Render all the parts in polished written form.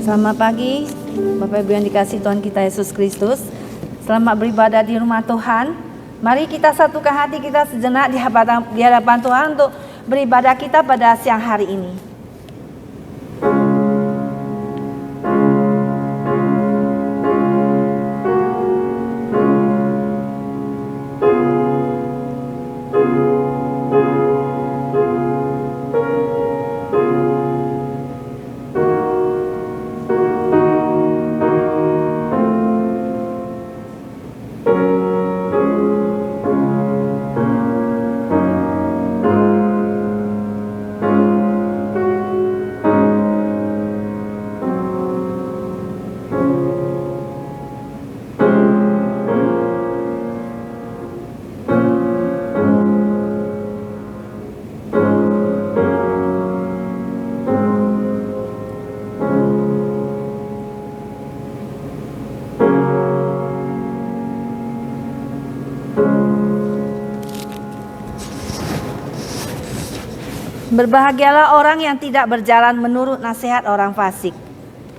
Selamat pagi, Bapak Ibu yang dikasihi Tuhan kita Yesus Kristus. Selamat beribadah di rumah Tuhan. Mari kita satukan hati kita sejenak di hadapan Tuhan untuk beribadah kita pada siang hari ini. Berbahagialah orang yang tidak berjalan menurut nasihat orang fasik,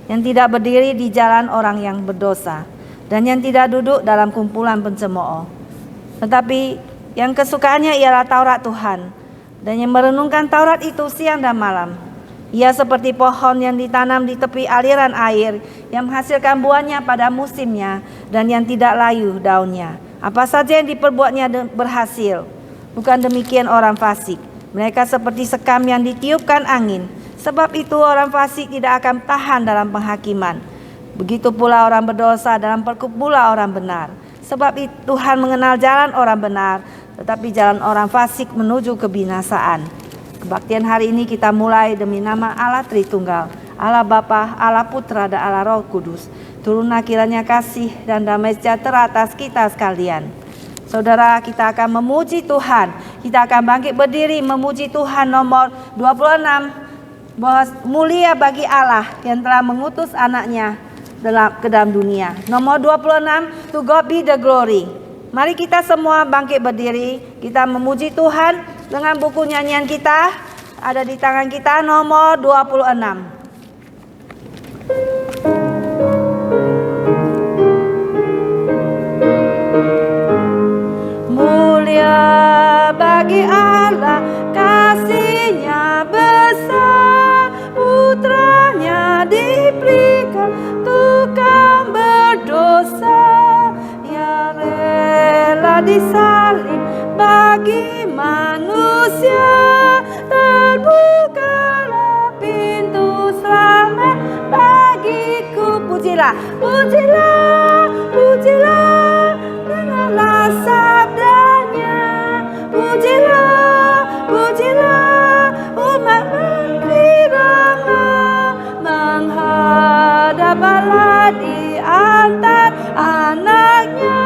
yang tidak berdiri di jalan orang yang berdosa, dan yang tidak duduk dalam kumpulan pencemooh. Tetapi yang kesukaannya ialah Taurat Tuhan, dan yang merenungkan Taurat itu siang dan malam. Ia seperti pohon yang ditanam di tepi aliran air, yang menghasilkan buahnya pada musimnya, dan yang tidak layu daunnya. Apa saja yang diperbuatnya berhasil. Bukan demikian orang fasik. Mereka seperti sekam yang ditiupkan angin. Sebab itu orang fasik tidak akan tahan dalam penghakiman. Begitu pula orang berdosa dalam perkumpulan orang benar. Sebab itu Tuhan mengenal jalan orang benar, tetapi jalan orang fasik menuju kebinasaan. Kebaktian hari ini kita mulai demi nama Allah Tritunggal, Allah Bapa, Allah Putra, dan Allah Roh Kudus. Turunlah kiranya kasih dan damai sejahtera atas kita sekalian. Saudara, kita akan memuji Tuhan. Kita akan bangkit berdiri memuji Tuhan nomor 26. Bahwa mulia bagi Allah yang telah mengutus anaknya ke dalam dunia. Nomor 26, to God be the glory. Mari kita semua bangkit berdiri. Kita memuji Tuhan dengan buku nyanyian kita. Ada di tangan kita nomor 26. tukang berdosa yang rela disalib bagi manusia. Terbukalah pintu selamat bagiku. Pujilah, pujilah, pujilah, dengarlah sabdanya. Pujilah, pujilah, umat berkiranglah menghadap Allah di antara anaknya.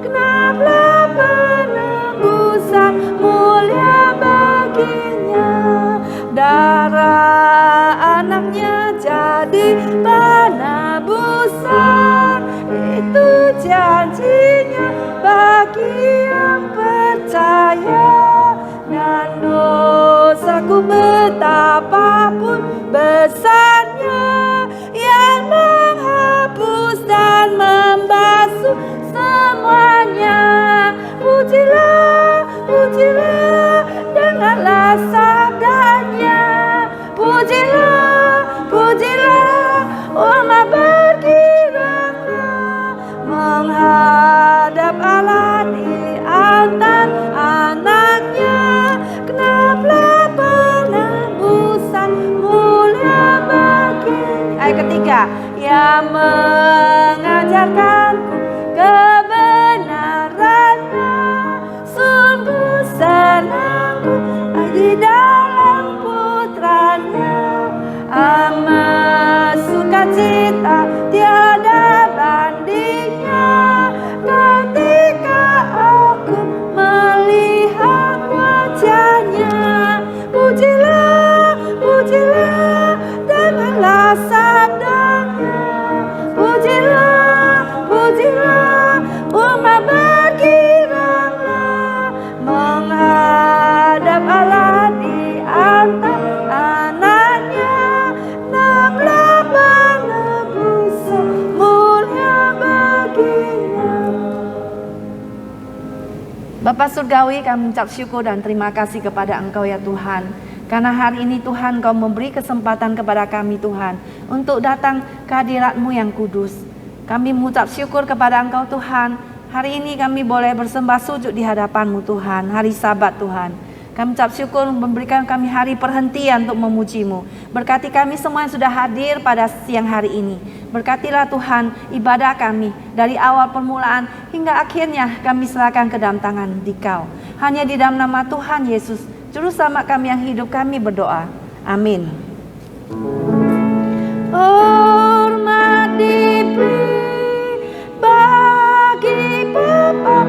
Genaplah penebusan mulia baginya. Darah anaknya jadi penebusan, itu janjinya bagi yang percaya. Dan dosaku betapapun besarnya, yang menghapus dan membasuh semuanya. Pujilah, pujilah, dengarlah sabdanya. Pujilah, pujilah, umat berkiranglah menghadap Allah di antara anaknya. Genaplah penebusan mulia bagi. Ayat ketiga, yang mengajarkanku kebenarannya. Sungguh senangku di dalam putranya. Amat sukacita tiada bandingnya ketika aku melihat wajahnya. Pujilah, pujilah, dengarlah sabdanya. Pujilah, pujilah, umat berkiranglah menghadap Allah di antara anaknya. Genaplah penebusan mulia baginya. Bapa Surgawi, kami mengucap syukur dan terima kasih kepada Engkau ya Tuhan. Karena hari ini Tuhan Kau memberi kesempatan kepada kami Tuhan untuk datang ke hadirat-Mu yang kudus. Kami mengucap syukur kepada Engkau Tuhan. Hari ini kami boleh bersembah sujud di hadapan-Mu Tuhan, hari Sabat Tuhan. Kami ucap syukur memberikan kami hari perhentian untuk memuji-Mu. Berkati kami semua yang sudah hadir pada siang hari ini. Berkatilah Tuhan ibadah kami dari awal permulaan hingga akhirnya kami serahkan ke dalam tangan Dikau. Hanya di dalam nama Tuhan Yesus, Juru Selamat kami yang hidup, kami berdoa. Amin. Hormat diberi bagi Bapa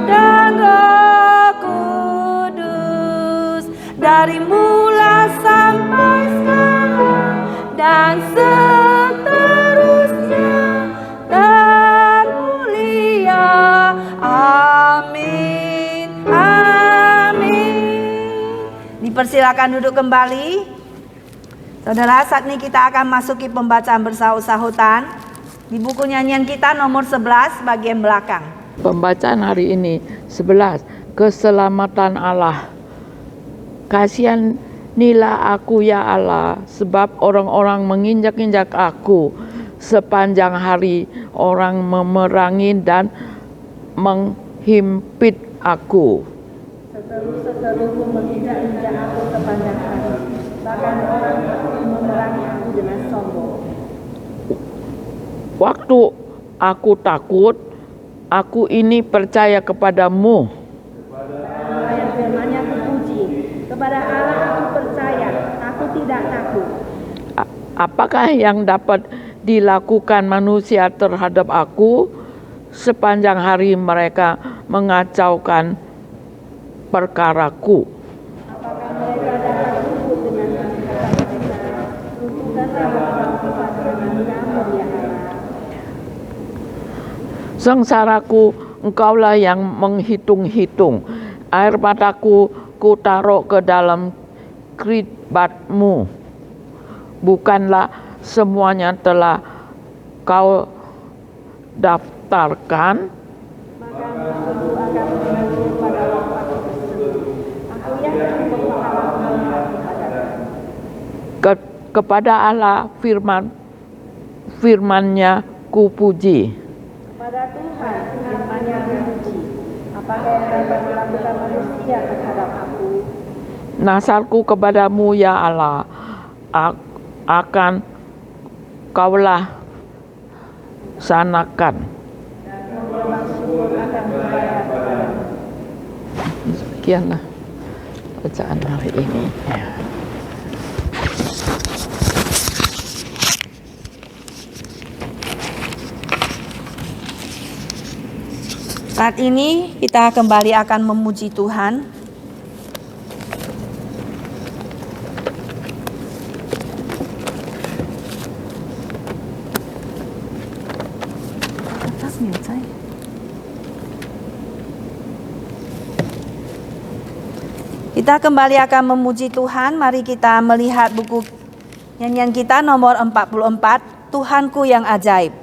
dan Roh Kudus, dari mula sampai sekarang dan seterusnya termulia. Amin. Amin. Dipersilakan duduk kembali. Saudara, saat ini kita akan masuki pembacaan bersahut-sahutan di buku nyanyian kita nomor 11 bagian belakang. Pembacaan hari ini 11, keselamatan Allah. Kasihanilah aku ya Allah, sebab orang-orang menginjak-injak aku. Sepanjang hari orang memerangi dan menghimpit aku. Seteru-seteruku menginjak-injak aku sepanjang hari, bahkan orang memerangi aku dengan sombong. Waktu aku takut, aku ini percaya kepadamu. Ayat firman-Nya terpuji. Kepada Allah aku percaya, aku tidak takut. Apakah yang dapat dilakukan manusia terhadap aku? Sepanjang hari mereka mengacaukan perkaraku. Apakah mereka dapat luput dengan kata-kata mereka? Lumpuhkanlah bangsa-bangsa dengan nama ya Allah. Sengsaraku Engkaulah yang menghitung-hitung. Air mataku ku taruh ke dalam kiribat-Mu. Bukanlah semuanya telah Kau daftarkan. Maka aku akan mengatur pada waktu aku berseru. Aku yakin bahwa Allah mendengar kepadaku. Kepada Allah firman firman-Nya kupuji. Kepada Tuhan firman-Nya kupuji. Apakah yang dapat dilakukan manusia terhadap aku? Nasarku kepadamu ya Allah, akan Kaulah sanakan. Sekianlah bacaan hari ini. Saat ini kita kembali akan memuji Tuhan. Kita kembali akan memuji Tuhan. Mari kita melihat buku nyanyian kita nomor 44, Tuhanku yang ajaib.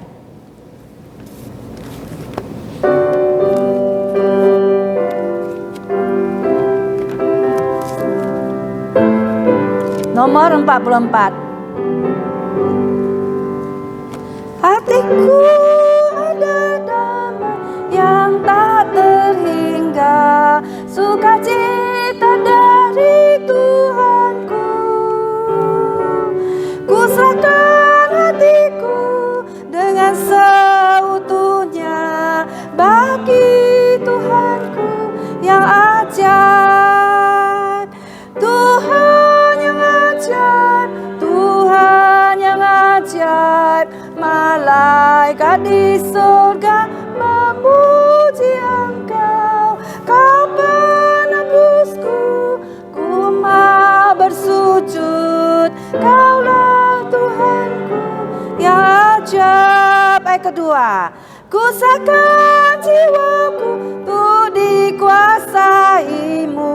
Nomor 44. Hatiku ada damai yang tak terhingga, sukacita dari Tuhanku. Kusahkan hatiku dengan seutuhnya bagi Tuhanku yang ajaib. Tuhan yang ajaib, Tuhan yang ajaib. Malaikat di surga memuji Engkau. Kau penebusku, ku mau bersujud. Kaulah Tuhanku yang ajaib. Ayat kedua. Kusahkan jiwaku untuk dikuasaimu,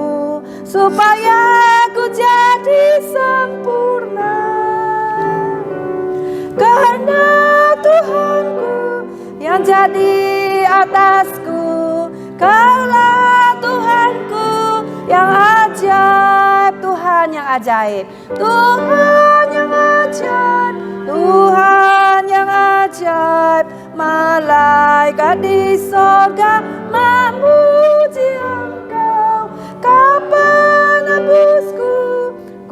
supaya ku jadi sempurna. Kehendak Tuhanku yang jadi atasku. Kaulah Tuhanku yang ajaib. Tuhan yang ajaib, Tuhan yang ajaib, Tuhan yang ajaib. Malaikat di sorga memuji Engkau. Kau penebusku,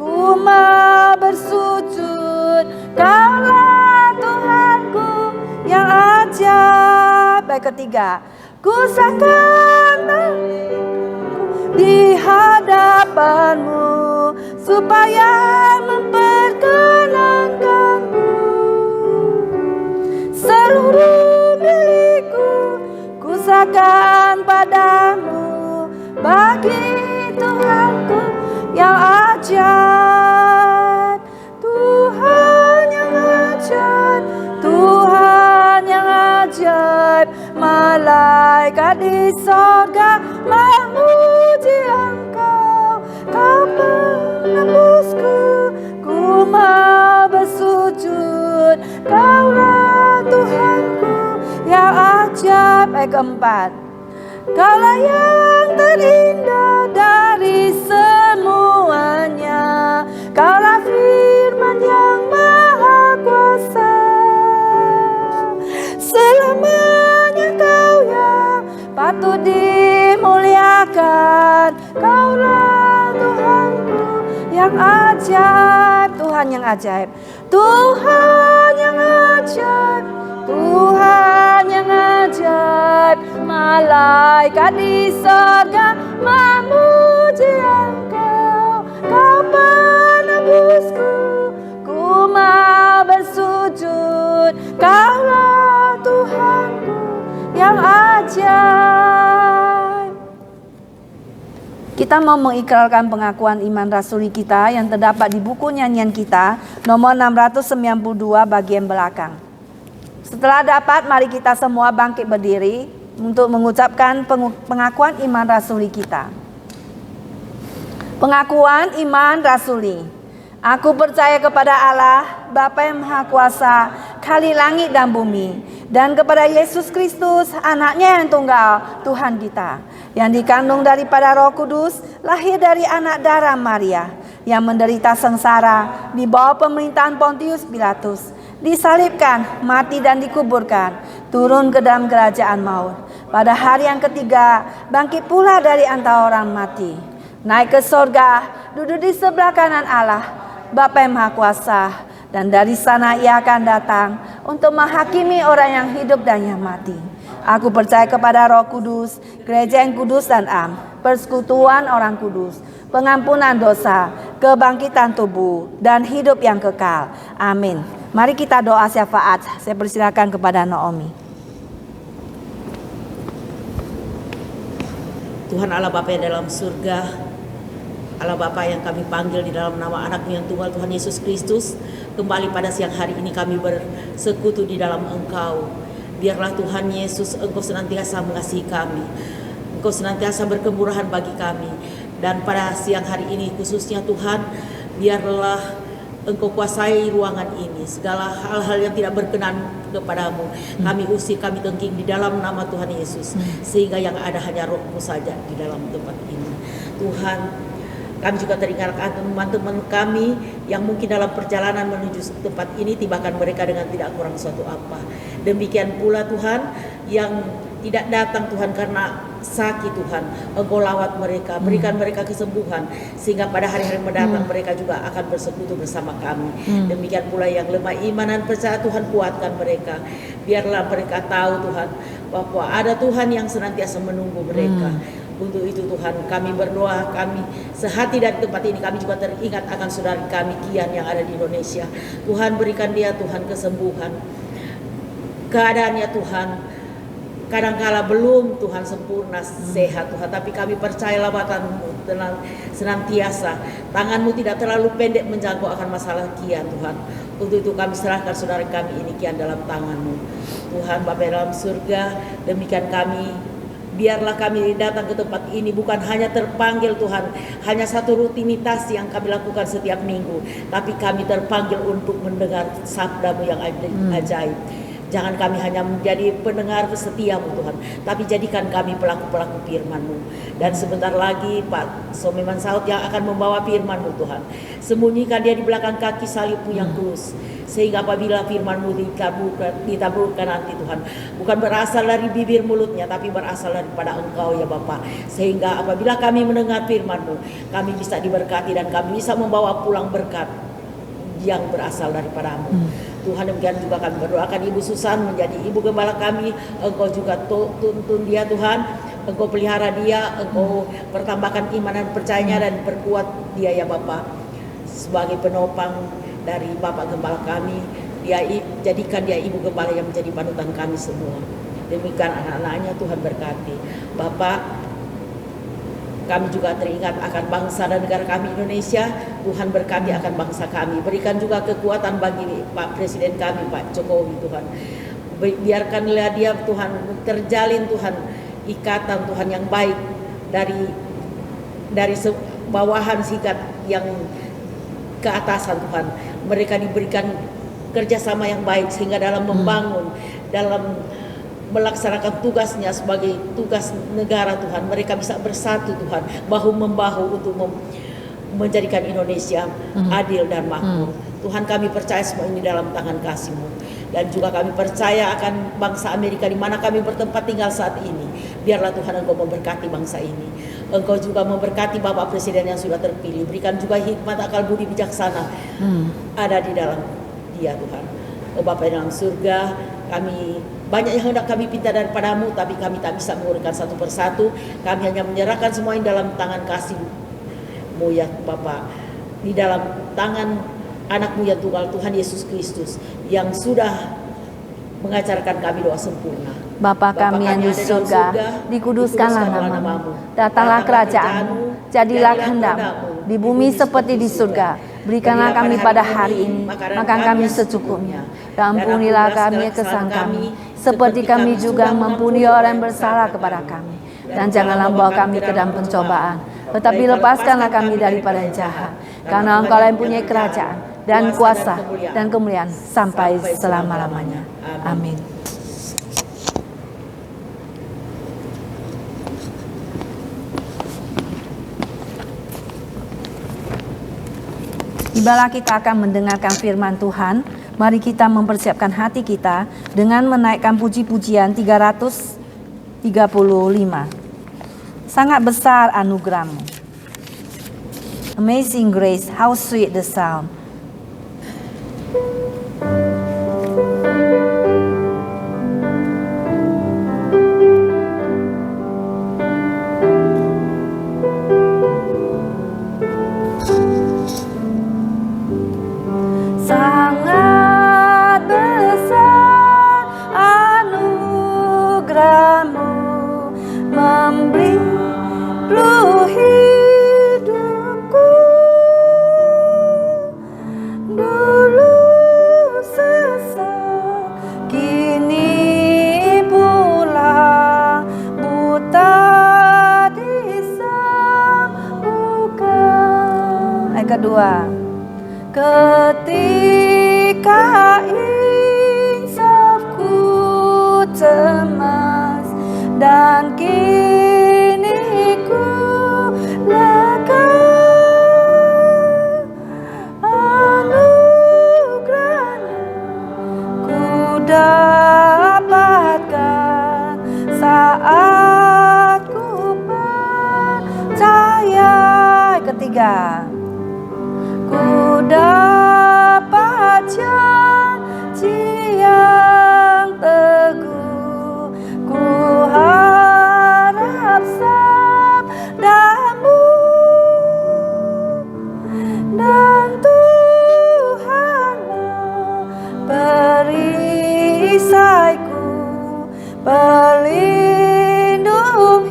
ku mau bersujud. Kaulah Tuhanku yang ajaib. Ayat ketiga. Kusahkan di hadapanmu, supaya memperkenankanmu. Seluruh milikku kusahkan padamu, bagi Tuhanku yang ajaib. Tuhan yang ajaib, Tuhan yang ajaib. Malaikat di sorga memuji Engkau. Kau penebusku, ku mau bersujud. Kaulah Tuhanku yang ajaib. Ayat keempat. Kaulah yang terindah dari semuanya. Kaulah firman yang maha kuasa. Selamanya Kau yang patut dimuliakan. Kaulah Tuhanku yang ajaib. Tuhan yang ajaib, Tuhan yang ajaib, Tuhan yang ajaib. Malaikat di sorga memuji Engkau. Kau penebusku, ku mau bersujud. Kaulah Tuhanku yang ajaib. Kita mau mengikrarkan pengakuan iman rasuli kita yang terdapat di buku nyanyian kita nomor 692 bagian belakang. Setelah dapat, mari kita semua bangkit berdiri untuk mengucapkan pengakuan iman rasuli kita. Pengakuan iman rasuli. Aku percaya kepada Allah, Bapa yang Maha Kuasa, Khalik langit dan bumi, dan kepada Yesus Kristus, Anaknya yang tunggal, Tuhan kita, yang dikandung daripada Roh Kudus, lahir dari anak darah Maria, yang menderita sengsara di bawah pemerintahan Pontius Pilatus, disalibkan, mati dan dikuburkan, turun ke dalam kerajaan maut. Pada hari yang ketiga, bangkit pula dari antara orang mati, naik ke sorga, duduk di sebelah kanan Allah, Bapa yang Maha Kuasa. Dan dari sana ia akan datang untuk menghakimi orang yang hidup dan yang mati. Aku percaya kepada Roh Kudus, gereja yang kudus dan am, persekutuan orang kudus, pengampunan dosa, kebangkitan tubuh, dan hidup yang kekal. Amin. Mari kita doa syafaat. Saya persilakan kepada Naomi. Tuhan Allah Bapa yang dalam surga, Allah Bapa yang kami panggil di dalam nama anak-Mu yang tunggal Tuhan Yesus Kristus, kembali pada siang hari ini kami bersekutu di dalam Engkau. Biarlah Tuhan Yesus, Engkau senantiasa mengasihi kami, Engkau senantiasa berkemurahan bagi kami. Dan pada siang hari ini khususnya Tuhan, biarlah Engkau kuasai ruangan ini. Segala hal-hal yang tidak berkenan kepadamu, kami usir, kami tengking di dalam nama Tuhan Yesus. Sehingga yang ada hanya Roh-Mu saja di dalam tempat ini. Tuhan, kami juga teringat teman-teman kami yang mungkin dalam perjalanan menuju tempat ini, tibakan mereka dengan tidak kurang suatu apa. Demikian pula Tuhan, yang tidak datang Tuhan karena sakit Tuhan, Engkau lawat mereka, berikan mereka kesembuhan, sehingga pada hari-hari mendatang mereka juga akan bersekutu bersama kami. Demikian pula yang lemah iman dan percaya, Tuhan kuatkan mereka. Biarlah mereka tahu Tuhan bahwa ada Tuhan yang senantiasa menunggu mereka. Untuk itu Tuhan kami berdoa, kami sehati dari tempat ini, kami juga teringat akan saudara kami Kian yang ada di Indonesia. Tuhan berikan dia Tuhan kesembuhan. Keadaannya Tuhan kadangkala belum Tuhan sempurna sehat Tuhan, tapi kami percaya lawatan-Mu senantiasa. Tangan-Mu tidak terlalu pendek menjangkau akan masalah Kian Tuhan. Untuk itu kami serahkan saudara kami ini Kian dalam tangan-Mu Tuhan. Bapa dalam surga, demikian kami, biarlah kami datang ke tempat ini bukan hanya terpanggil Tuhan, hanya satu rutinitas yang kami lakukan setiap minggu, tapi kami terpanggil untuk mendengar sabda-Mu yang ajaib. Jangan kami hanya menjadi pendengar setia-Mu Tuhan, tapi jadikan kami pelaku-pelaku firman-Mu. Dan sebentar lagi Pak Someman Saud yang akan membawa firman-Mu Tuhan. Sembunyikan dia di belakang kaki salib-Mu yang tulus, sehingga apabila firman-Mu ditaburkan nanti Tuhan, bukan berasal dari bibir mulutnya, tapi berasal daripada Engkau ya Bapa. Sehingga apabila kami mendengar firman-Mu, kami bisa diberkati dan kami bisa membawa pulang berkat yang berasal daripada-Mu. Tuhan, demikian juga kami berdoakan Ibu Susan menjadi Ibu Gembala kami. Engkau juga tuntun dia Tuhan, Engkau pelihara dia, Engkau pertambahkan iman dan percayanya dan perkuat dia ya Bapa. Sebagai penopang dari Bapak Gembala kami, dia jadikan dia Ibu Gembala yang menjadi panutan kami semua. Demikian anak-anaknya Tuhan berkati. Bapak, kami juga teringat akan bangsa dan negara kami Indonesia. Tuhan berkati akan bangsa kami. Berikan juga kekuatan bagi Pak Presiden kami, Pak Jokowi Tuhan. Biarkanlah dia Tuhan terjalin Tuhan ikatan Tuhan yang baik dari bawahan sehingga yang ke atasan Tuhan. Mereka diberikan kerjasama yang baik sehingga dalam membangun, dalam melaksanakan tugasnya sebagai tugas negara Tuhan, mereka bisa bersatu Tuhan, bahu-membahu untuk menjadikan Indonesia adil dan makmur. Tuhan, kami percaya semua ini dalam tangan kasih-Mu. Dan juga kami percaya akan bangsa Amerika di mana kami bertempat tinggal saat ini. Biarlah Tuhan Engkau memberkati bangsa ini. Engkau juga memberkati Bapak Presiden yang sudah terpilih. Berikan juga hikmat, akal budi bijaksana ada di dalam dia Tuhan. Oh Bapa dalam surga, kami banyak yang hendak kami pinta daripada-Mu, tapi kami tak bisa mengurutkan satu persatu. Kami hanya menyerahkan semua ini dalam tangan kasih-Mu ya Bapa, di dalam tangan anak-Mu yang tunggal Tuhan Yesus Kristus yang sudah mengajarkan kami doa sempurna. Bapa kami yang di surga, dikuduskanlah nama-Mu, datanglah kerajaan-Mu, jadilah kehendak-Mu di bumi seperti di surga. Berikanlah kami pada hari ini makan kami secukupnya, dan ampunilah kami kesalahan kami, seperti kami juga mengampuni orang yang bersalah kepada kami. Dan janganlah bawa kami ke dalam pencobaan, tetapi lepaskanlah kami daripada yang jahat. Karena Engkau yang punya kerajaan dan kuasa dan kemuliaan sampai selama-lamanya. Amin. Tibalah kita akan mendengarkan firman Tuhan Mari kita mempersiapkan hati kita dengan menaikkan puji-pujian 335. Sangat besar anugerahmu. Amazing grace, how sweet the sound. Sangat besar anugerahmu, memberi peluh hidupku. Dulu sesat, kini pulang, buta disembuhkan. Ayat kedua. Ketika insafku cemas dan kini ku lega, anugerahnya ku dapatkan saat ku percaya. Ketiga, ku dapat janji yang teguh, ku harap sabdamu, dan Tuhanlah perisaiku, pelindung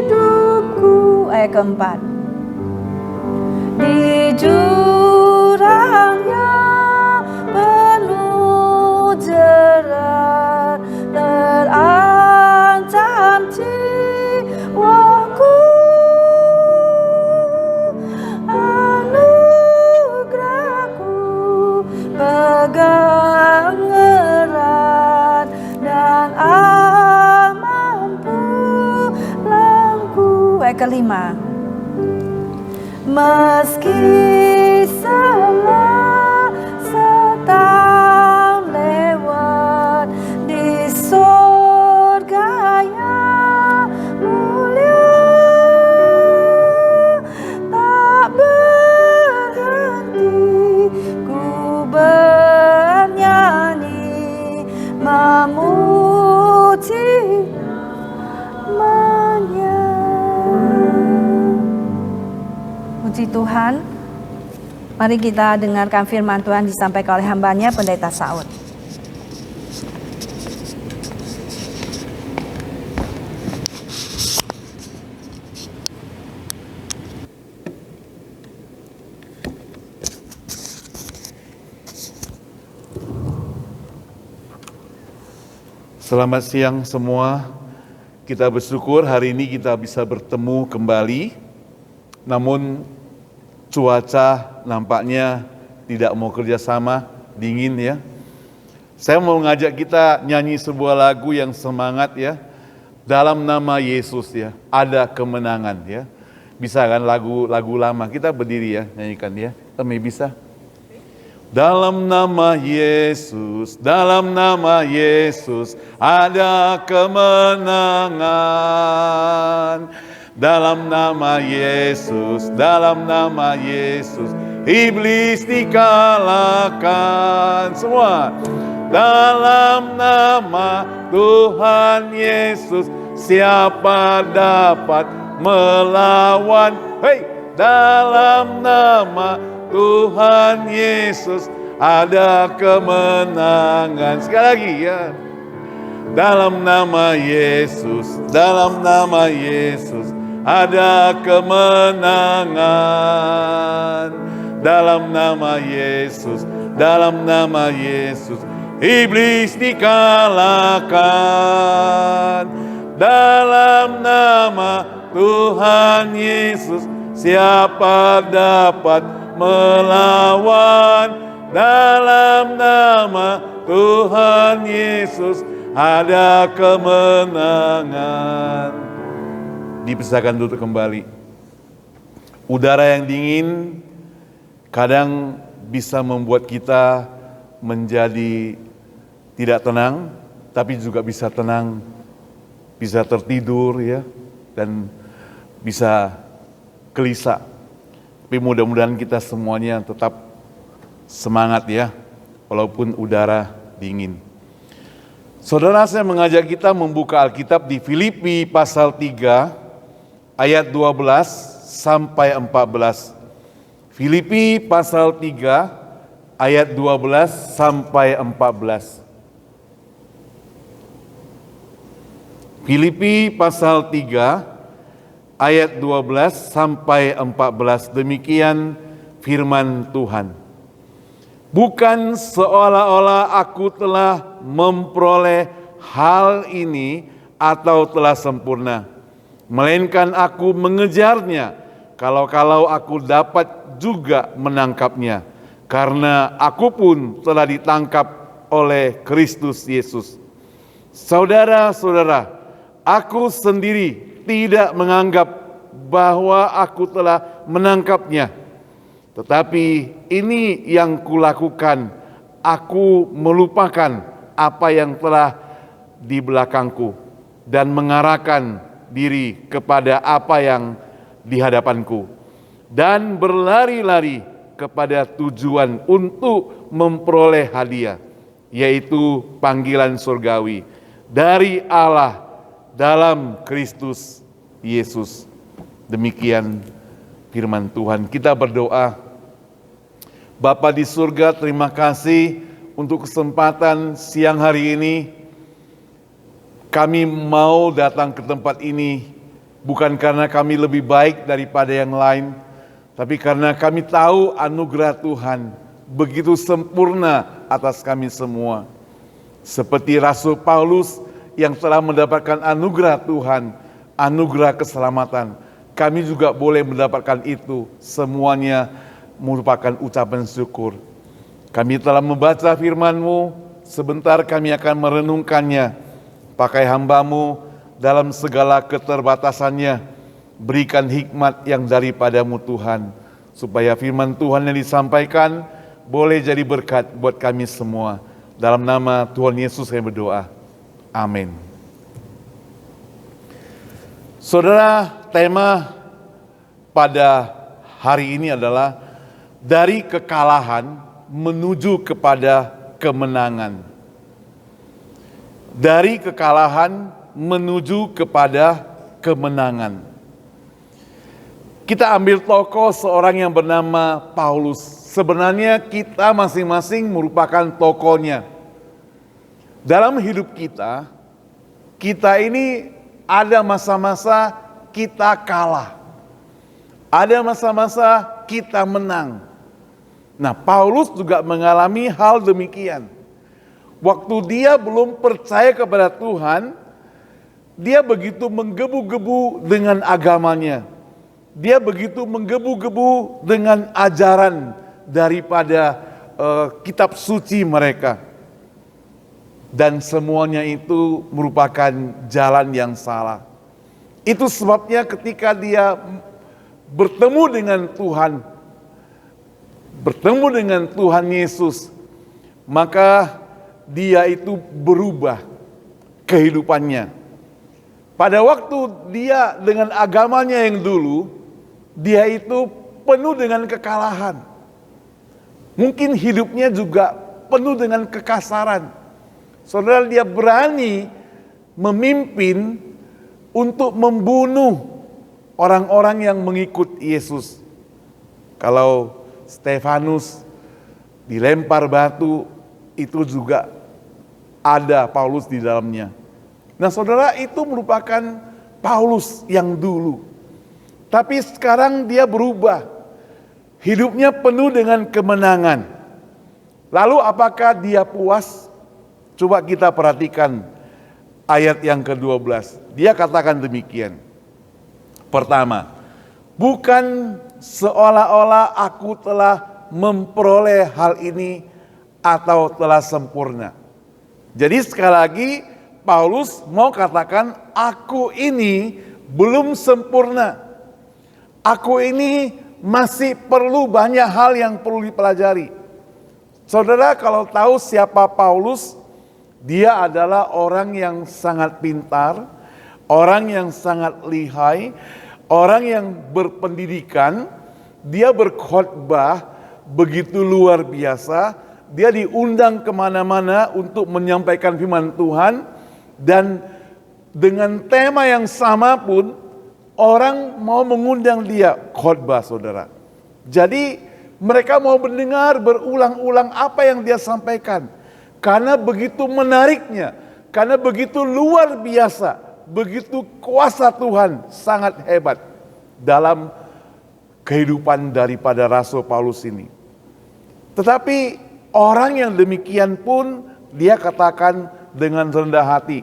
hidupku. Ayat keempat. Di jurang yang penuh jerat, terancam jiwaku, anugerahku pegang erat, dan aman pulangku. Ayat kelima. Meski setahun lewat di surga yang mulia, tak berhenti ku bernyanyi memuji namanya. Puji Tuhan. Mari kita dengarkan firman Tuhan disampaikan oleh hambanya Pendeta Saud. Selamat siang semua. Kita bersyukur hari ini kita bisa bertemu kembali. Namun cuaca nampaknya tidak mau kerjasama, dingin ya. Saya mau ngajak kita nyanyi sebuah lagu yang semangat ya. Dalam nama Yesus ya, ada kemenangan ya. Bisa kan lagu lama, kita berdiri ya, nyanyikan ya. Kami bisa. Dalam nama Yesus, dalam nama Yesus, ada kemenangan. Dalam nama Yesus, dalam nama Yesus, iblis dikalahkan. Semua. Dalam nama Tuhan Yesus, siapa dapat melawan? Hei, dalam nama Tuhan Yesus ada kemenangan. Sekali lagi ya. Dalam nama Yesus, dalam nama Yesus, ada kemenangan. Dalam nama Yesus, dalam nama Yesus, iblis dikalahkan. Dalam nama Tuhan Yesus, siapa dapat melawan? Dalam nama Tuhan Yesus ada kemenangan. Dipersilakan duduk kembali. Udara yang dingin kadang bisa membuat kita menjadi tidak tenang, tapi juga bisa tenang, bisa tertidur ya, dan bisa gelisah. Tapi mudah-mudahan kita semuanya tetap semangat ya, walaupun udara dingin. Saudara, saya mengajak kita membuka Alkitab di Filipi pasal 3 ayat 12 sampai 14. Filipi pasal 3 ayat 12 sampai 14. Filipi pasal 3 ayat 12 sampai 14. Demikian firman Tuhan. Bukan seolah-olah aku telah memperoleh hal ini atau telah sempurna, melainkan aku mengejarnya, kalau-kalau aku dapat juga menangkapnya, karena aku pun telah ditangkap oleh Kristus Yesus. Saudara-saudara, aku sendiri tidak menganggap bahwa aku telah menangkapnya. Tetapi ini yang kulakukan, aku melupakan apa yang telah di belakangku dan mengarahkan diri kepada apa yang di hadapanku, dan berlari-lari kepada tujuan untuk memperoleh hadiah, yaitu panggilan surgawi dari Allah dalam Kristus Yesus. Demikian firman Tuhan. Kita berdoa. Bapa di surga, terima kasih untuk kesempatan siang hari ini. Kami mau datang ke tempat ini bukan karena kami lebih baik daripada yang lain, tapi karena kami tahu anugerah Tuhan begitu sempurna atas kami semua. Seperti Rasul Paulus yang telah mendapatkan anugerah Tuhan, anugerah keselamatan, kami juga boleh mendapatkan itu. Semuanya merupakan ucapan syukur. Kami telah membaca firman-Mu, sebentar kami akan merenungkannya. Pakai hamba-Mu dalam segala keterbatasannya, berikan hikmat yang daripadamu Tuhan, supaya firman Tuhan yang disampaikan boleh jadi berkat buat kami semua. Dalam nama Tuhan Yesus saya berdoa. Amin. Saudara, tema pada hari ini adalah dari kekalahan menuju kepada kemenangan. Dari kekalahan menuju kepada kemenangan. Kita ambil tokoh seorang yang bernama Paulus. Sebenarnya kita masing-masing merupakan tokohnya. Dalam hidup kita ini ada masa-masa kita kalah. Ada masa-masa kita menang. Nah, Paulus juga mengalami hal demikian. Waktu dia belum percaya kepada Tuhan, dia begitu menggebu-gebu dengan agamanya. Dia begitu menggebu-gebu dengan ajaran daripada kitab suci mereka. Dan semuanya itu merupakan jalan yang salah. Itu sebabnya ketika dia bertemu dengan Tuhan Yesus, maka dia itu berubah kehidupannya. Pada waktu dia dengan agamanya yang dulu, dia itu penuh dengan kekalahan. Mungkin hidupnya juga penuh dengan kekasaran. Saudara, dia berani memimpin untuk membunuh orang-orang yang mengikut Yesus. Kalau Stefanus dilempar batu, itu juga ada Paulus di dalamnya. Nah, saudara, itu merupakan Paulus yang dulu. Tapi sekarang dia berubah. Hidupnya penuh dengan kemenangan. Lalu apakah dia puas? Coba kita perhatikan ayat yang ke-12. Dia katakan demikian. Pertama, bukan seolah-olah aku telah memperoleh hal ini atau telah sempurna. Jadi sekali lagi Paulus mau katakan, aku ini belum sempurna. Aku ini masih perlu banyak hal yang perlu dipelajari. Saudara kalau tahu siapa Paulus, dia adalah orang yang sangat pintar, orang yang sangat lihai, orang yang berpendidikan, dia berkhotbah begitu luar biasa, dia diundang kemana-mana untuk menyampaikan firman Tuhan, dan dengan tema yang sama pun orang mau mengundang dia khotbah, saudara. Jadi mereka mau mendengar berulang-ulang apa yang dia sampaikan. Karena begitu menariknya, karena begitu luar biasa, begitu kuasa Tuhan sangat hebat dalam kehidupan daripada Rasul Paulus ini. Tetapi orang yang demikian pun dia katakan dengan rendah hati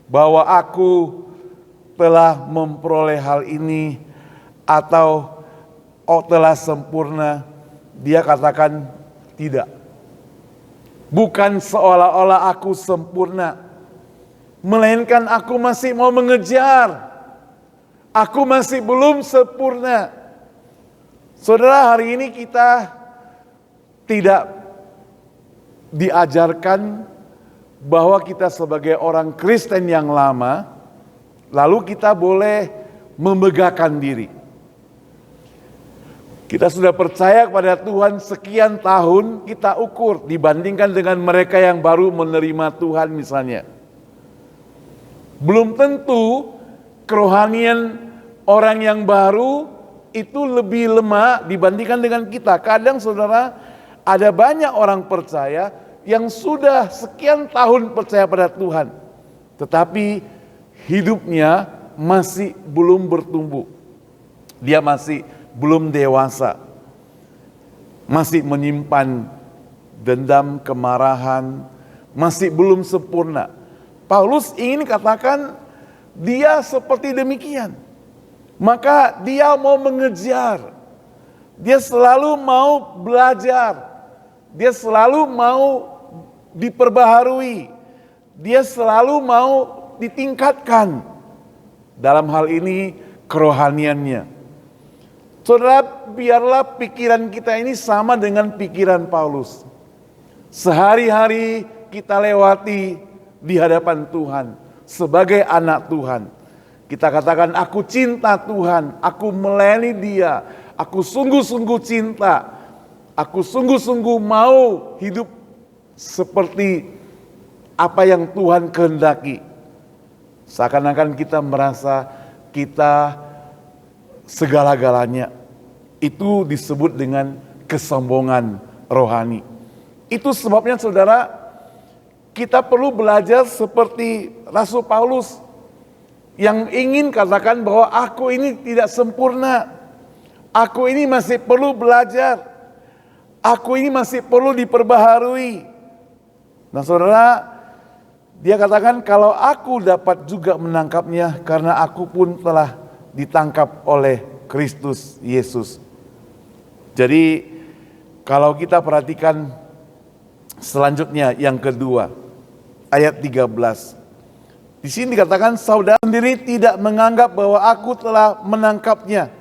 bahwa aku telah memperoleh hal ini atau telah sempurna. Dia katakan tidak. Bukan seolah-olah aku sempurna, melainkan aku masih mau mengejar. Aku masih belum sempurna. Saudara, hari ini kita tidak diajarkan bahwa kita sebagai orang Kristen yang lama, lalu kita boleh memegahkan diri. Kita sudah percaya kepada Tuhan sekian tahun, kita ukur dibandingkan dengan mereka yang baru menerima Tuhan misalnya. Belum tentu kerohanian orang yang baru itu lebih lemah dibandingkan dengan kita. Kadang saudara, ada banyak orang percaya yang sudah sekian tahun percaya pada Tuhan, tetapi hidupnya masih belum bertumbuh. Dia masih belum dewasa, masih menyimpan dendam, kemarahan, masih belum sempurna. Paulus ingin katakan dia seperti demikian. Maka dia mau mengejar, dia selalu mau belajar, dia selalu mau diperbaharui, dia selalu mau ditingkatkan dalam hal ini kerohaniannya. Saudara, biarlah pikiran kita ini sama dengan pikiran Paulus. Sehari-hari kita lewati di hadapan Tuhan sebagai anak Tuhan. Kita katakan, aku cinta Tuhan, aku melayani Dia, aku sungguh-sungguh cinta, aku sungguh-sungguh mau hidup seperti apa yang Tuhan kehendaki. Seakan-akan kita merasa kita segala-galanya. Itu disebut dengan kesombongan rohani. Itu sebabnya saudara, kita perlu belajar seperti Rasul Paulus yang ingin katakan bahwa aku ini tidak sempurna. Aku ini masih perlu belajar. Aku ini masih perlu diperbaharui. Nah saudara, dia katakan kalau aku dapat juga menangkapnya karena aku pun telah ditangkap oleh Kristus Yesus. Jadi kalau kita perhatikan selanjutnya yang kedua, ayat 13. Di sini dikatakan saudara sendiri tidak menganggap bahwa aku telah menangkapnya.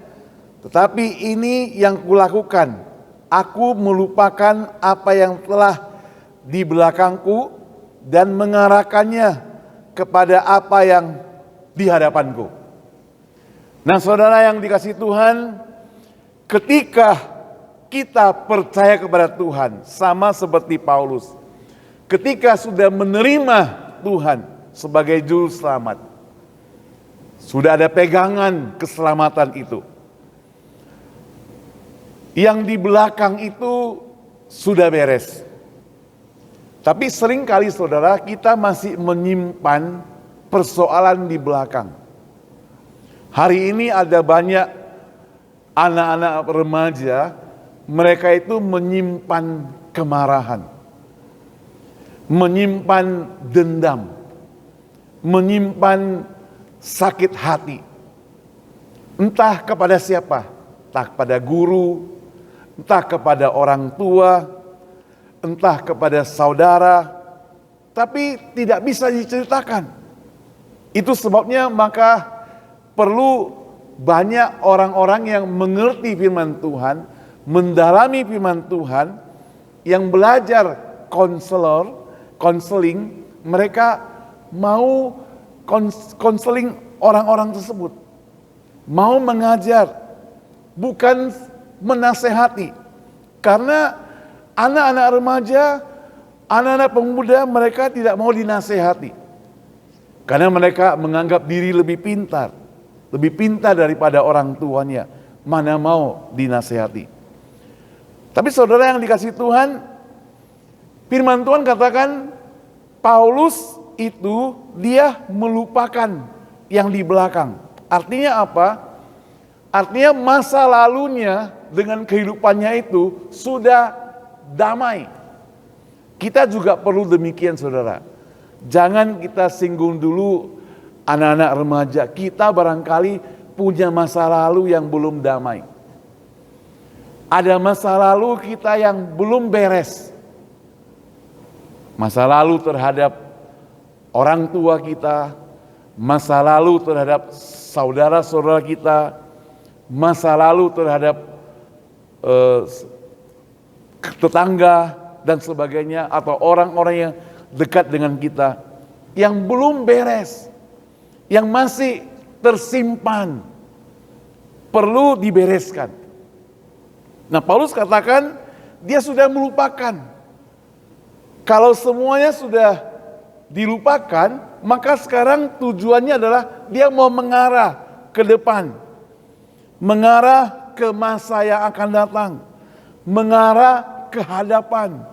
Tetapi ini yang kulakukan, aku melupakan apa yang telah di belakangku dan mengarahkannya kepada apa yang di hadapanku. Nah saudara yang dikasihi Tuhan, ketika kita percaya kepada Tuhan, sama seperti Paulus, ketika sudah menerima Tuhan sebagai juru selamat, sudah ada pegangan keselamatan itu. Yang di belakang itu sudah beres. Tapi seringkali saudara, kita masih menyimpan persoalan di belakang. Hari ini ada banyak anak-anak remaja, mereka itu menyimpan kemarahan, menyimpan dendam, menyimpan sakit hati. Entah kepada siapa, entah kepada guru, entah kepada orang tua, entah kepada saudara, tapi tidak bisa diceritakan. Itu sebabnya maka perlu banyak orang-orang yang mengerti firman Tuhan, mendalami firman Tuhan, yang belajar konseling, mereka mau konseling orang-orang tersebut. Mau mengajar, bukan menasehati. Karena anak-anak remaja, anak-anak pemuda, mereka tidak mau dinasehati. Karena mereka menganggap diri lebih pintar daripada orang tuanya. Mana mau dinasehati. Tapi saudara yang dikasih Tuhan, firman Tuhan katakan Paulus itu dia melupakan yang di belakang. Artinya apa? Artinya masa lalunya dengan kehidupannya itu sudah damai. Kita juga perlu demikian, saudara. Jangan kita singgung dulu anak-anak remaja. Kita barangkali punya masa lalu yang belum damai. Ada masa lalu kita yang belum beres. Masa lalu terhadap orang tua kita, masa lalu terhadap saudara-saudara kita, masa lalu terhadap tetangga dan sebagainya, atau orang-orang yang dekat dengan kita, yang belum beres, yang masih tersimpan, perlu dibereskan. Nah, Paulus katakan dia sudah melupakan. Kalau semuanya sudah dilupakan, maka sekarang tujuannya adalah dia mau mengarah ke depan, mengarah ke masa yang akan datang, mengarah ke hadapan.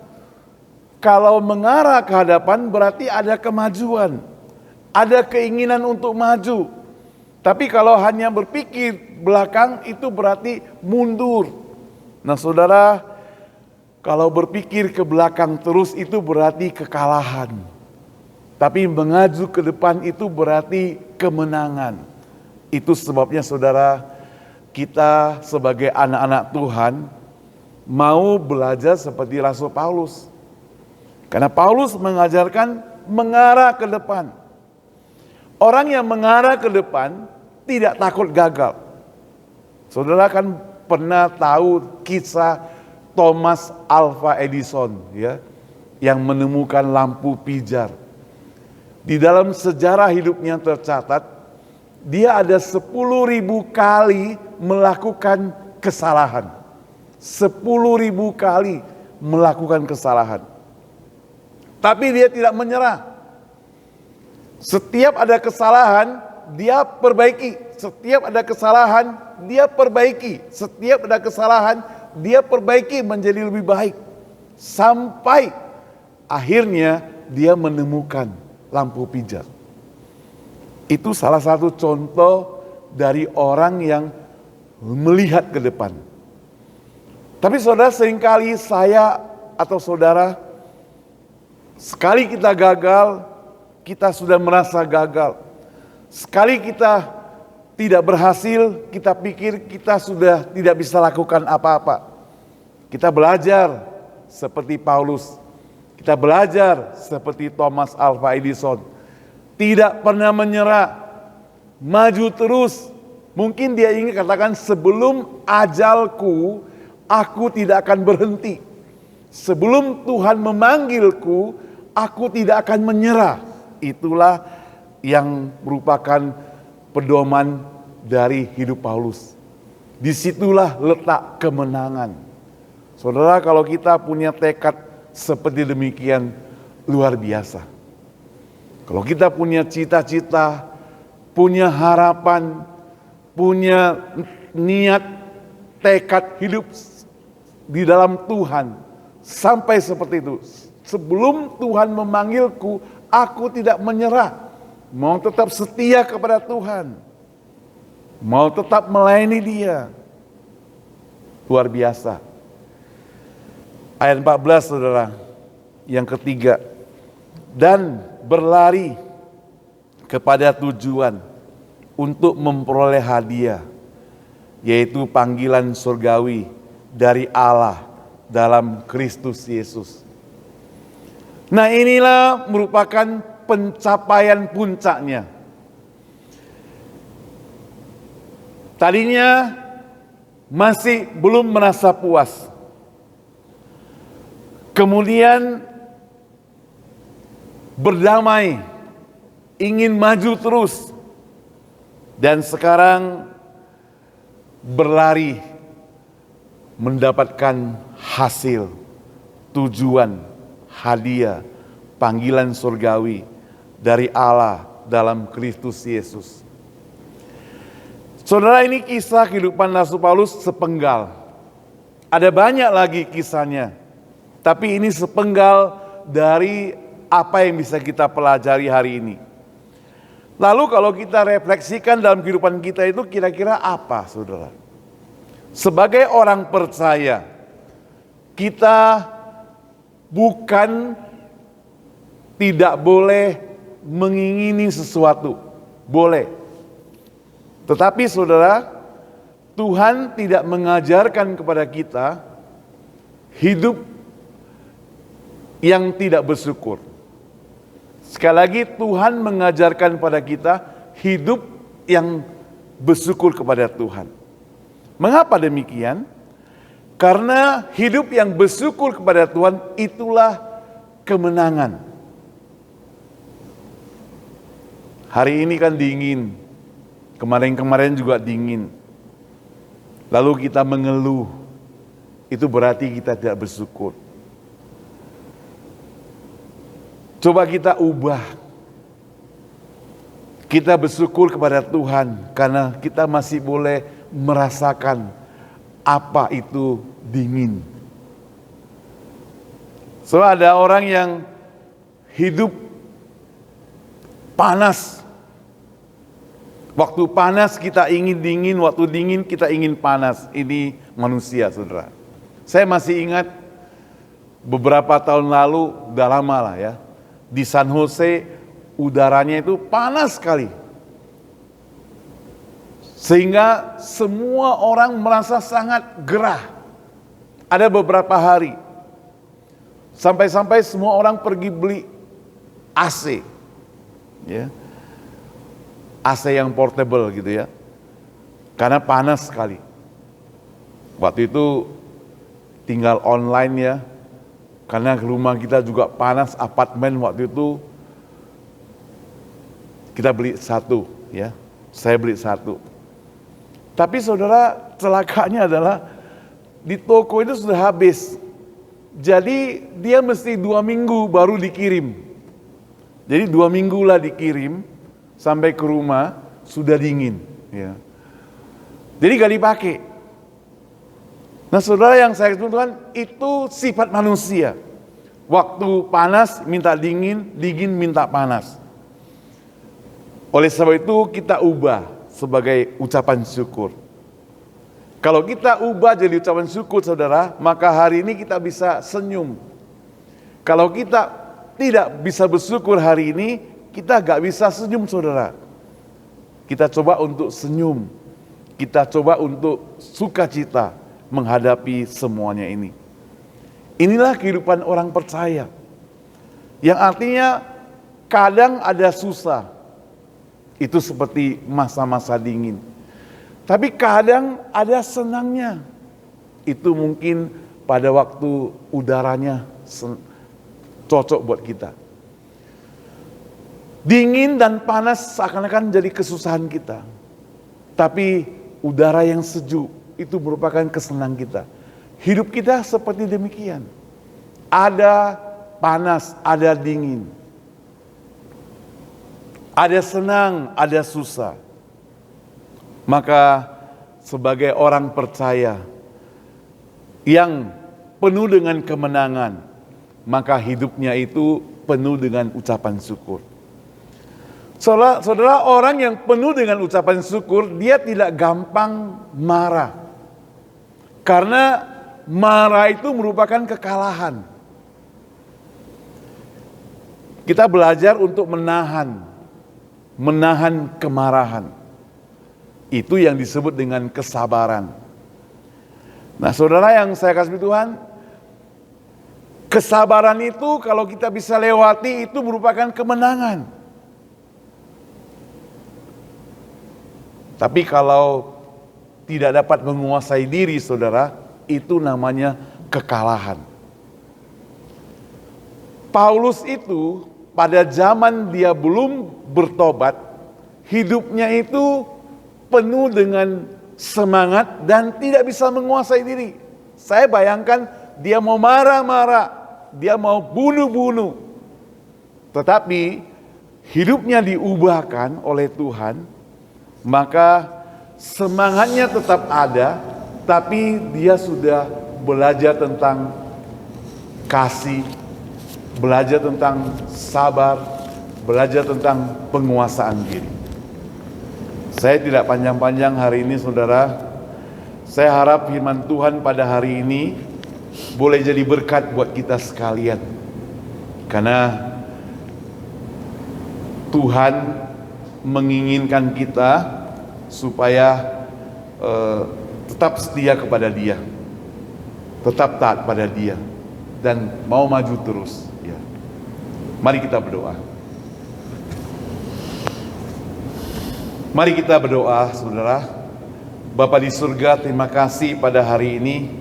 Kalau mengarah ke hadapan berarti ada kemajuan, ada keinginan untuk maju. Tapi kalau hanya berpikir belakang itu berarti mundur. Nah, saudara, kalau berpikir ke belakang terus itu berarti kekalahan. Tapi mengaju ke depan itu berarti kemenangan. Itu sebabnya saudara, kita sebagai anak-anak Tuhan mau belajar seperti Rasul Paulus. Karena Paulus mengajarkan mengarah ke depan. Orang yang mengarah ke depan tidak takut gagal. Saudara kan pernah tahu kisah Thomas Alva Edison, ya, yang menemukan lampu pijar. Di dalam sejarah hidupnya tercatat, dia ada 10.000 kali melakukan kesalahan. 10.000 kali melakukan kesalahan. Tapi dia tidak menyerah. Setiap ada kesalahan, dia perbaiki. Setiap ada kesalahan, dia perbaiki. Setiap ada kesalahan, dia perbaiki menjadi lebih baik. Sampai akhirnya dia menemukan lampu pijar. Itu salah satu contoh dari orang yang melihat ke depan. Tapi saudara, seringkali saya atau saudara, sekali kita gagal, kita sudah merasa gagal. Sekali kita tidak berhasil, kita pikir kita sudah tidak bisa lakukan apa-apa. Kita belajar seperti Paulus. Kita belajar seperti Thomas Alva Edison. Tidak pernah menyerah, maju terus. Mungkin dia ingin katakan, sebelum ajalku, aku tidak akan berhenti. Sebelum Tuhan memanggilku, aku tidak akan menyerah. Itulah yang merupakan pedoman dari hidup Paulus. Disitulah letak kemenangan. Saudara, kalau kita punya tekad seperti demikian, luar biasa. Kalau kita punya cita-cita, punya harapan, punya niat, tekad hidup di dalam Tuhan, sampai seperti itu. Sebelum Tuhan memanggilku, aku tidak menyerah. Mau tetap setia kepada Tuhan. Mau tetap melayani Dia. Luar biasa. Ayat 14, saudara. Yang ketiga. Dan berlari kepada tujuan untuk memperoleh hadiah, yaitu panggilan surgawi dari Allah dalam Kristus Yesus. Nah, inilah merupakan pencapaian puncaknya. Tadinya masih belum merasa puas. kemudian berdamai, ingin maju terus, dan sekarang berlari mendapatkan hasil, tujuan, hadiah, panggilan surgawi dari Allah dalam Kristus Yesus. Saudara, ini kisah kehidupan Rasul Paulus sepenggal. Ada banyak lagi kisahnya, tapi ini sepenggal dari apa yang bisa kita pelajari hari ini. Lalu kalau kita refleksikan dalam kehidupan kita itu kira-kira apa, saudara? Sebagai orang percaya, kita bukan tidak boleh mengingini sesuatu, boleh. Tetapi saudara, Tuhan tidak mengajarkan kepada kita hidup yang tidak bersyukur. Sekali lagi, Tuhan mengajarkan pada kita hidup yang bersyukur kepada Tuhan. Mengapa demikian? Karena hidup yang bersyukur kepada Tuhan itulah kemenangan. Hari ini kan dingin, kemarin-kemarin juga dingin. Lalu kita mengeluh, itu berarti kita tidak bersyukur. Coba kita ubah. Kita bersyukur kepada Tuhan karena kita masih boleh merasakan apa itu dingin. So ada orang yang hidup panas. Waktu panas kita ingin dingin, waktu dingin kita ingin panas. Ini manusia, saudara. Saya masih ingat beberapa tahun lalu, udah lama lah ya, di San Jose udaranya itu panas sekali. Sehingga semua orang merasa sangat gerah. Ada beberapa hari. Sampai-sampai semua orang pergi beli AC. Ya. AC yang portable gitu ya. Karena panas sekali. Waktu itu tinggal online ya. Karena rumah kita juga panas, apartemen waktu itu kita beli satu ya. Saya beli satu. Tapi saudara, celakanya adalah di toko itu sudah habis. Jadi dia mesti 2 minggu baru dikirim. Jadi 2 minggu lah dikirim, sampai ke rumah sudah dingin. Ya. Jadi gak dipakai. Nah saudara, yang saya katakan Tuhan, itu sifat manusia. Waktu panas minta dingin, dingin minta panas. Oleh sebab itu kita ubah sebagai ucapan syukur. Kalau kita ubah jadi ucapan syukur saudara, maka hari ini kita bisa senyum. Kalau kita tidak bisa bersyukur hari ini, kita gak bisa senyum saudara. Kita coba untuk senyum. Kita coba untuk sukacita menghadapi semuanya ini. Inilah kehidupan orang percaya. Yang artinya kadang ada susah. Itu seperti masa-masa dingin. Tapi kadang ada senangnya. Itu mungkin pada waktu udaranya cocok buat kita. Dingin dan panas seakan-akan jadi kesusahan kita. Tapi udara yang sejuk itu merupakan kesenangan kita. Hidup kita seperti demikian. Ada panas, ada dingin. Ada senang, ada susah. Maka sebagai orang percaya yang penuh dengan kemenangan, maka hidupnya itu penuh dengan ucapan syukur. Saudara, orang yang penuh dengan ucapan syukur, dia tidak gampang marah. Karena marah itu merupakan kekalahan. Kita belajar untuk menahan kemarahan. Itu yang disebut dengan kesabaran. Nah saudara yang saya kasih Tuhan, kesabaran itu kalau kita bisa lewati itu merupakan kemenangan. Tapi kalau tidak dapat menguasai diri saudara, itu namanya kekalahan. Paulus itu pada zaman dia belum bertobat, hidupnya itu penuh dengan semangat dan tidak bisa menguasai diri. Saya bayangkan dia mau marah-marah, dia mau bunuh-bunuh. Tetapi hidupnya diubahkan oleh Tuhan, maka semangatnya tetap ada, tapi dia sudah belajar tentang kasih, belajar tentang sabar, belajar tentang penguasaan diri. Saya tidak panjang-panjang hari ini, saudara. Saya harap firman Tuhan pada hari ini boleh jadi berkat buat kita sekalian. Karena Tuhan menginginkan kita supaya tetap setia kepada Dia, tetap taat pada Dia, dan mau maju terus. Ya. Mari kita berdoa. Mari kita berdoa, saudara. Bapa di surga, terima kasih pada hari ini.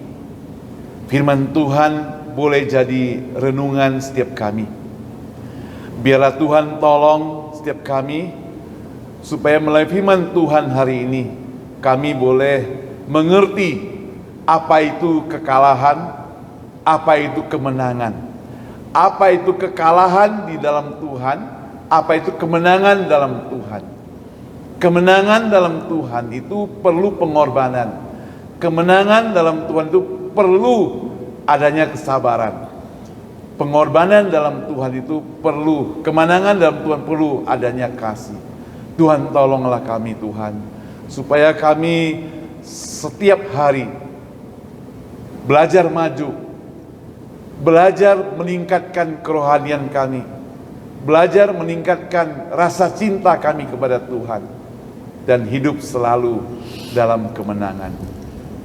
Firman Tuhan boleh jadi renungan setiap kami. Biarlah Tuhan tolong setiap kami, supaya melalui firman Tuhan hari ini, kami boleh mengerti apa itu kekalahan, apa itu kemenangan, apa itu kekalahan di dalam Tuhan, apa itu kemenangan dalam Tuhan. Kemenangan dalam Tuhan itu perlu pengorbanan. Kemenangan dalam Tuhan itu perlu adanya kesabaran. Pengorbanan dalam Tuhan itu perlu, kemenangan dalam Tuhan perlu adanya kasih. Tuhan tolonglah kami Tuhan, supaya kami setiap hari belajar maju, belajar meningkatkan kerohanian kami, belajar meningkatkan rasa cinta kami kepada Tuhan, dan hidup selalu dalam kemenangan.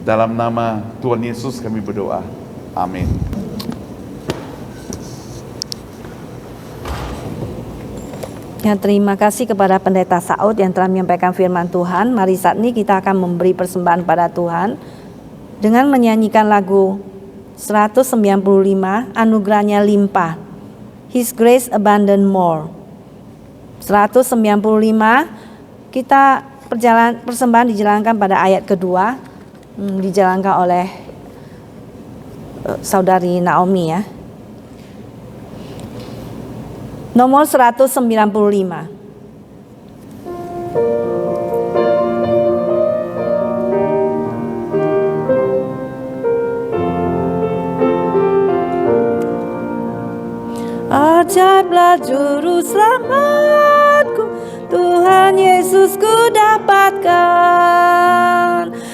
Dalam nama Tuhan Yesus kami berdoa. Amin. Ya, terima kasih kepada Pendeta Saud yang telah menyampaikan firman Tuhan. Mari saat ini kita akan memberi persembahan pada Tuhan dengan menyanyikan lagu 195, Anugerahnya Limpah, His Grace Abundant More. 195, kita persembahan dijalankan pada ayat kedua, dijalankan oleh saudari Naomi ya. Nomor 195. Ajaiblah juru selamatku, Tuhan Yesusku dapatkan.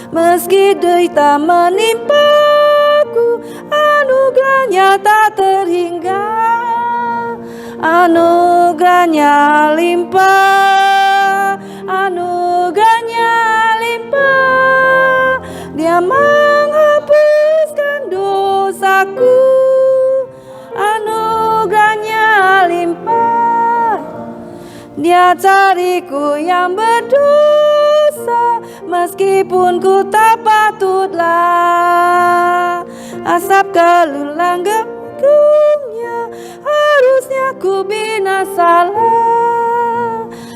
Meski derita menimpaku, anugerahnya tak terhingga. Anugerahnya limpah, anugerahnya limpah. Dia menghapuskan dosaku, anugerahnya limpah. Dia cariku yang berdosa, meskipun ku tak patutlah. Asap kelulang gemuknya, harusnya ku binasalah.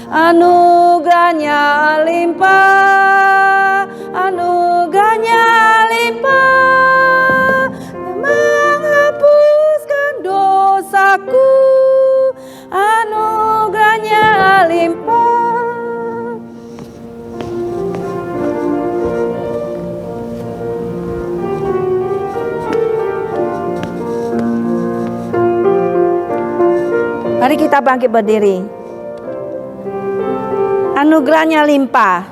Anugerahnya limpah, anugerahnya limpah. Menghapuskan dosaku, anugerahnya limpah. Mari kita bangkit berdiri. Anugerahnya limpah,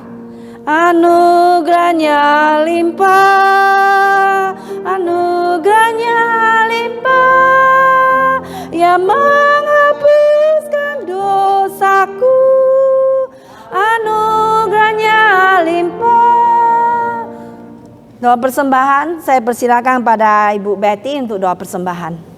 anugerahnya limpah, anugerahnya limpah. Yang menghapuskan dosaku, anugerahnya limpah. Doa persembahan, saya persilakan pada Ibu Betty untuk doa persembahan.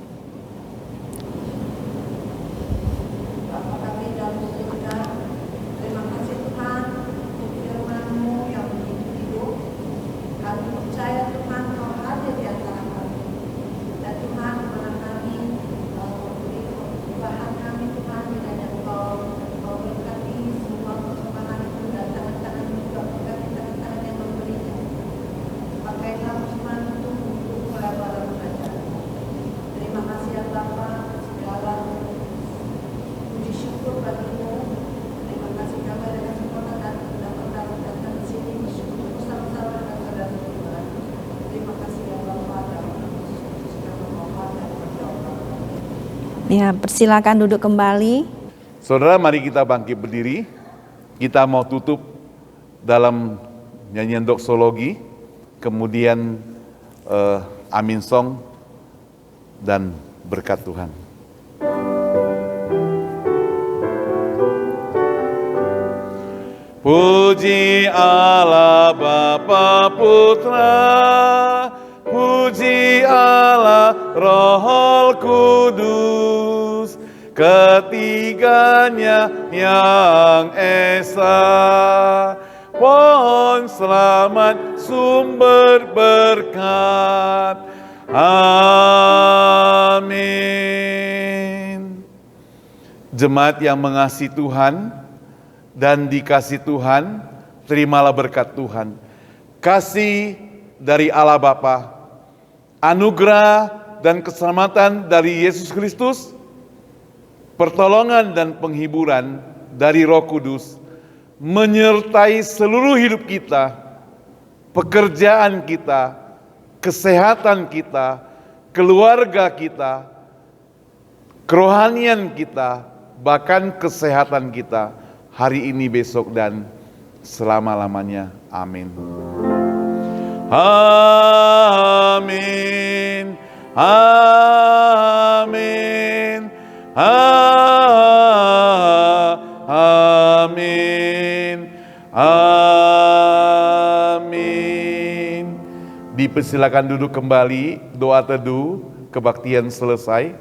Ya, persilakan duduk kembali. Saudara, mari kita bangkit berdiri. Kita mau tutup dalam nyanyian doksologi, kemudian amin song dan berkat Tuhan. Puji Allah Bapa Putra, puji Allah Roh Kudus, ketiganya yang esa. Pohon selamat sumber berkat. Amin. Jemaat yang mengasihi Tuhan dan dikasih Tuhan, terimalah berkat Tuhan. Kasih dari Allah Bapa, anugerah dan keselamatan dari Yesus Kristus, pertolongan dan penghiburan dari Roh Kudus, menyertai seluruh hidup kita, pekerjaan kita, kesehatan kita, keluarga kita, kerohanian kita, bahkan kesehatan kita hari ini, besok, dan selama-lamanya. Amin. Amin. Amin. Amin. Amin. Dipersilakan duduk kembali, doa teduh kebaktian selesai.